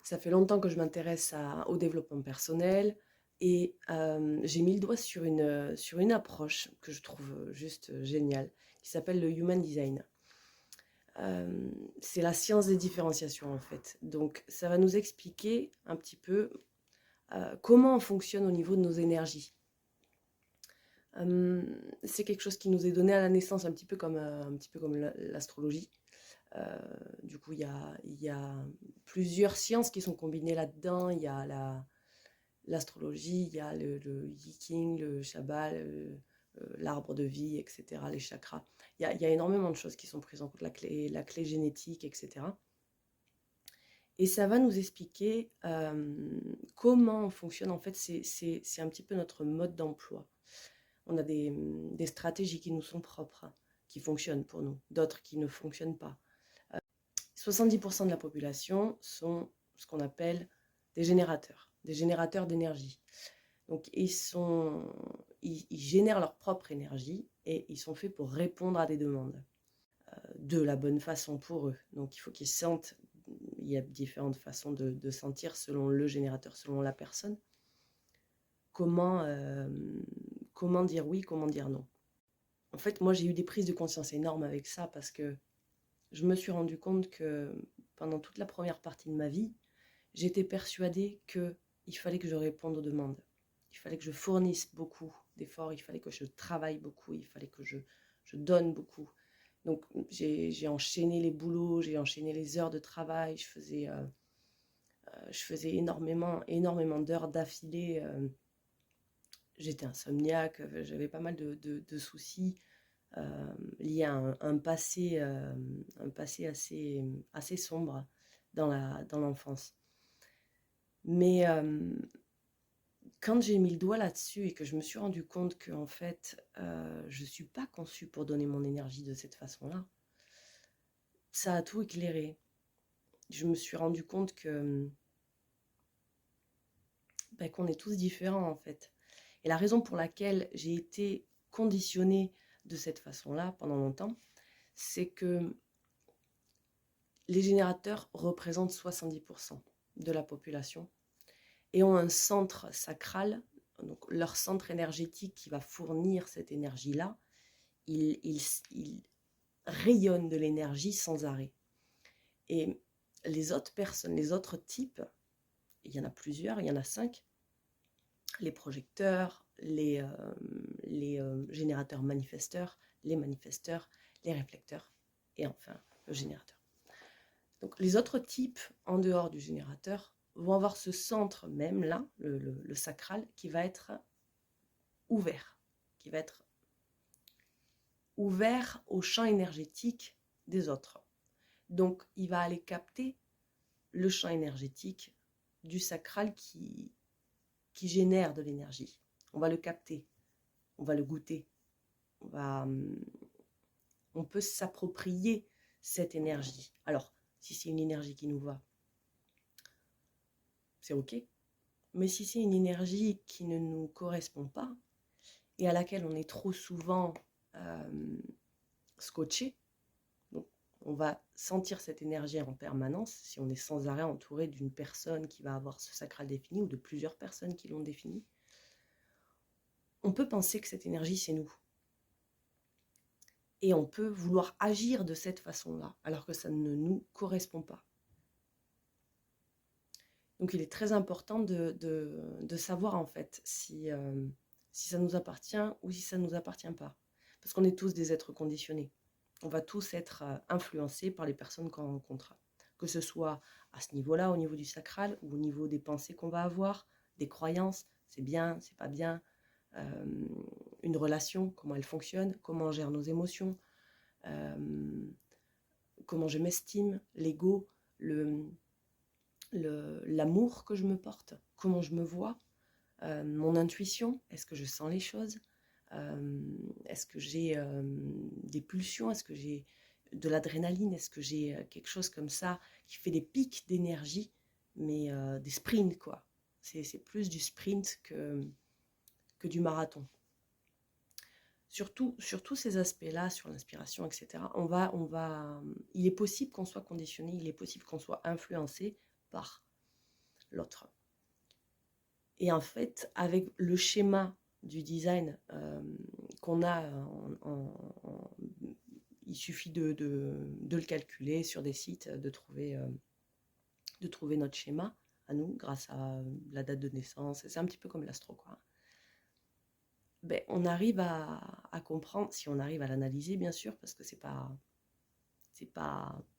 Ça fait longtemps que je m'intéresse au développement personnel et j'ai mis le doigt sur une approche que je trouve juste géniale, qui s'appelle le Human Design. C'est la science des différenciations en fait. Donc ça va nous expliquer un petit peu comment on fonctionne au niveau de nos énergies. C'est quelque chose qui nous est donné à la naissance un petit peu comme l'astrologie. Du coup, il y a plusieurs sciences qui sont combinées là-dedans. Il y a l'astrologie, il y a le yiking, le Shabbat, l'arbre de vie, etc., les chakras. Il y a énormément de choses qui sont prises en compte, la clé génétique, etc. Et ça va nous expliquer comment on fonctionne. En fait, c'est un petit peu notre mode d'emploi. On a des stratégies qui nous sont propres, hein, qui fonctionnent pour nous, d'autres qui ne fonctionnent pas. 70% de la population sont ce qu'on appelle des générateurs d'énergie. Donc ils génèrent leur propre énergie et ils sont faits pour répondre à des demandes de la bonne façon pour eux. Donc il faut qu'ils sentent, il y a différentes façons de sentir selon le générateur, selon la personne. Comment, comment dire oui, comment dire non. En fait, moi j'ai eu des prises de conscience énormes avec ça parce que je me suis rendu compte que pendant toute la première partie de ma vie, j'étais persuadée qu'il fallait que je réponde aux demandes. Il fallait que je fournisse beaucoup d'efforts, il fallait que je travaille beaucoup, il fallait que je donne beaucoup. Donc j'ai enchaîné les boulots, j'ai enchaîné les heures de travail, je faisais énormément d'heures d'affilée. J'étais insomniaque, j'avais pas mal de soucis liés à un passé assez sombre dans l'enfance. Mais quand j'ai mis le doigt là-dessus et que je me suis rendu compte que en fait, je ne suis pas conçue pour donner mon énergie de cette façon-là, ça a tout éclairé. Je me suis rendu compte que qu'on est tous différents en fait. Et la raison pour laquelle j'ai été conditionnée de cette façon-là pendant longtemps, c'est que les générateurs représentent 70% de la population et ont un centre sacral, donc leur centre énergétique qui va fournir cette énergie-là, il rayonne de l'énergie sans arrêt. Et les autres personnes, les autres types, il y en a plusieurs, il y en a 5, les projecteurs, les générateurs manifesteurs, les manifesteurs, les réflecteurs et enfin le générateur. Donc les autres types en dehors du générateur vont avoir ce centre même là, le sacral, qui va être ouvert, qui va être ouvert au champ énergétique des autres. Donc il va aller capter le champ énergétique du sacral qui génère de l'énergie. On va le capter, on va le goûter, on peut s'approprier cette énergie. Alors, si c'est une énergie qui nous va, c'est ok. Mais si c'est une énergie qui ne nous correspond pas et à laquelle on est trop souvent scotché, donc on va sentir cette énergie en permanence si on est sans arrêt entouré d'une personne qui va avoir ce sacral défini ou de plusieurs personnes qui l'ont défini, on peut penser que cette énergie, c'est nous. Et on peut vouloir agir de cette façon-là, alors que ça ne nous correspond pas. Donc il est très important de savoir en fait si ça nous appartient ou si ça ne nous appartient pas. Parce qu'on est tous des êtres conditionnés. On va tous être influencés par les personnes qu'on rencontre. Que ce soit à ce niveau-là, au niveau du sacral, ou au niveau des pensées qu'on va avoir, des croyances, c'est bien, c'est pas bien, une relation, comment elle fonctionne, comment on gère nos émotions, comment je m'estime, l'ego, l'amour que je me porte, comment je me vois, mon intuition, est-ce que je sens les choses, est-ce que j'ai des pulsions, est-ce que j'ai de l'adrénaline, est-ce que j'ai quelque chose comme ça qui fait des pics d'énergie, mais des sprints quoi. C'est plus du sprint que du marathon. Surtout sur tous ces aspects-là, sur l'inspiration, etc., il est possible qu'on soit conditionné, il est possible qu'on soit influencé par l'autre. Et en fait, avec le schéma du design qu'on a, il suffit de le calculer sur des sites, de trouver notre schéma à nous grâce à la date de naissance. C'est un petit peu comme l'astro, quoi. Ben, on arrive à comprendre, si on arrive à l'analyser, bien sûr, parce que c'est pas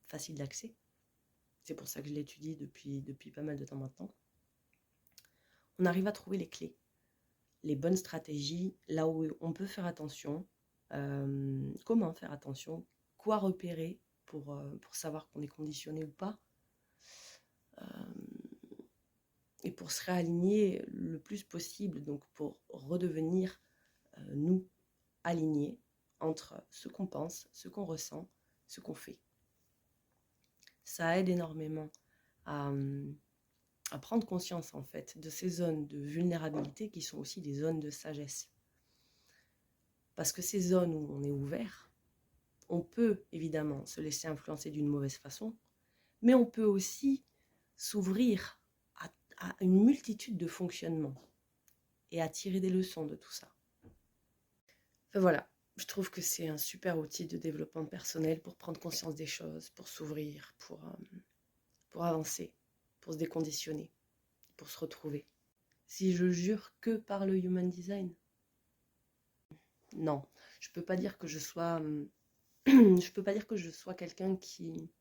facile d'accès. C'est pour ça que je l'étudie depuis pas mal de temps maintenant. On arrive à trouver les clés, les bonnes stratégies, là où on peut faire attention, comment faire attention, quoi repérer pour savoir qu'on est conditionné ou pas, et pour se réaligner le plus possible, donc pour redevenir, nous, alignés entre ce qu'on pense, ce qu'on ressent, ce qu'on fait. Ça aide énormément à prendre conscience en fait de ces zones de vulnérabilité qui sont aussi des zones de sagesse. Parce que ces zones où on est ouvert, on peut évidemment se laisser influencer d'une mauvaise façon, mais on peut aussi s'ouvrir à une multitude de fonctionnements et à tirer des leçons de tout ça. Enfin, voilà, je trouve que c'est un super outil de développement personnel pour prendre conscience des choses, pour s'ouvrir, pour avancer, pour se déconditionner, pour se retrouver. Si je jure que par le human design, non, je peux pas dire que je sois, je peux pas dire que je sois quelqu'un qui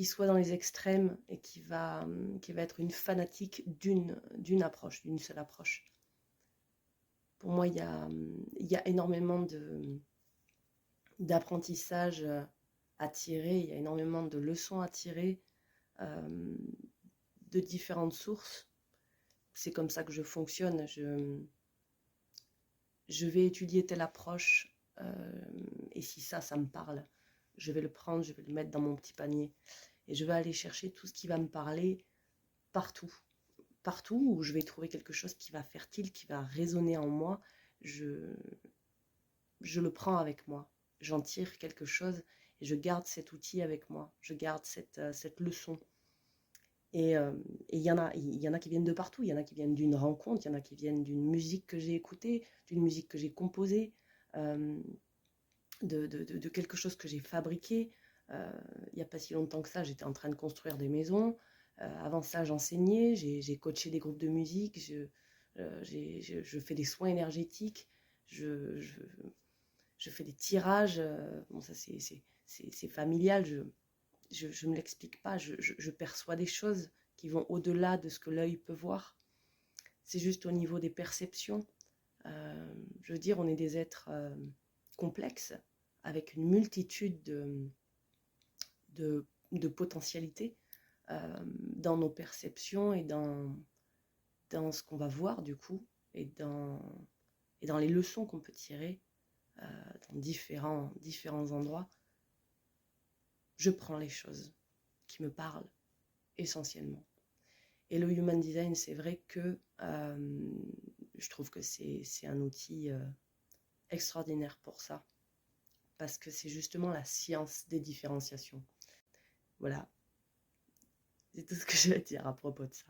soit dans les extrêmes et qui va être une fanatique d'une approche, d'une seule approche. Pour moi, il y a énormément d'apprentissage à tirer, il y a énormément de leçons à tirer de différentes sources. C'est comme ça que je fonctionne. Je vais étudier telle approche et si ça me parle, je vais le prendre, je vais le mettre dans mon petit panier et je vais aller chercher tout ce qui va me parler partout où je vais trouver quelque chose qui va faire tilt, qui va résonner en moi. Je le prends avec moi, j'en tire quelque chose et je garde cet outil avec moi, je garde cette leçon. Et il y en a qui viennent de partout, il y en a qui viennent d'une rencontre, il y en a qui viennent d'une musique que j'ai écoutée, d'une musique que j'ai composée, de quelque chose que j'ai fabriqué. Il n'y a pas si longtemps que ça, j'étais en train de construire des maisons. Avant ça, j'enseignais, j'ai coaché des groupes de musique, je fais des soins énergétiques, je fais des tirages. Bon, ça c'est familial, je ne me l'explique pas, je perçois des choses qui vont au-delà de ce que l'œil peut voir. C'est juste au niveau des perceptions. Je veux dire, on est des êtres complexes, avec une multitude de potentialités dans nos perceptions et dans ce qu'on va voir du coup, et dans les leçons qu'on peut tirer dans différents endroits. Je prends les choses qui me parlent essentiellement. Et le Human Design, c'est vrai que je trouve que c'est un outil extraordinaire pour ça, parce que c'est justement la science des différenciations. Voilà, c'est tout ce que je vais dire à propos de ça.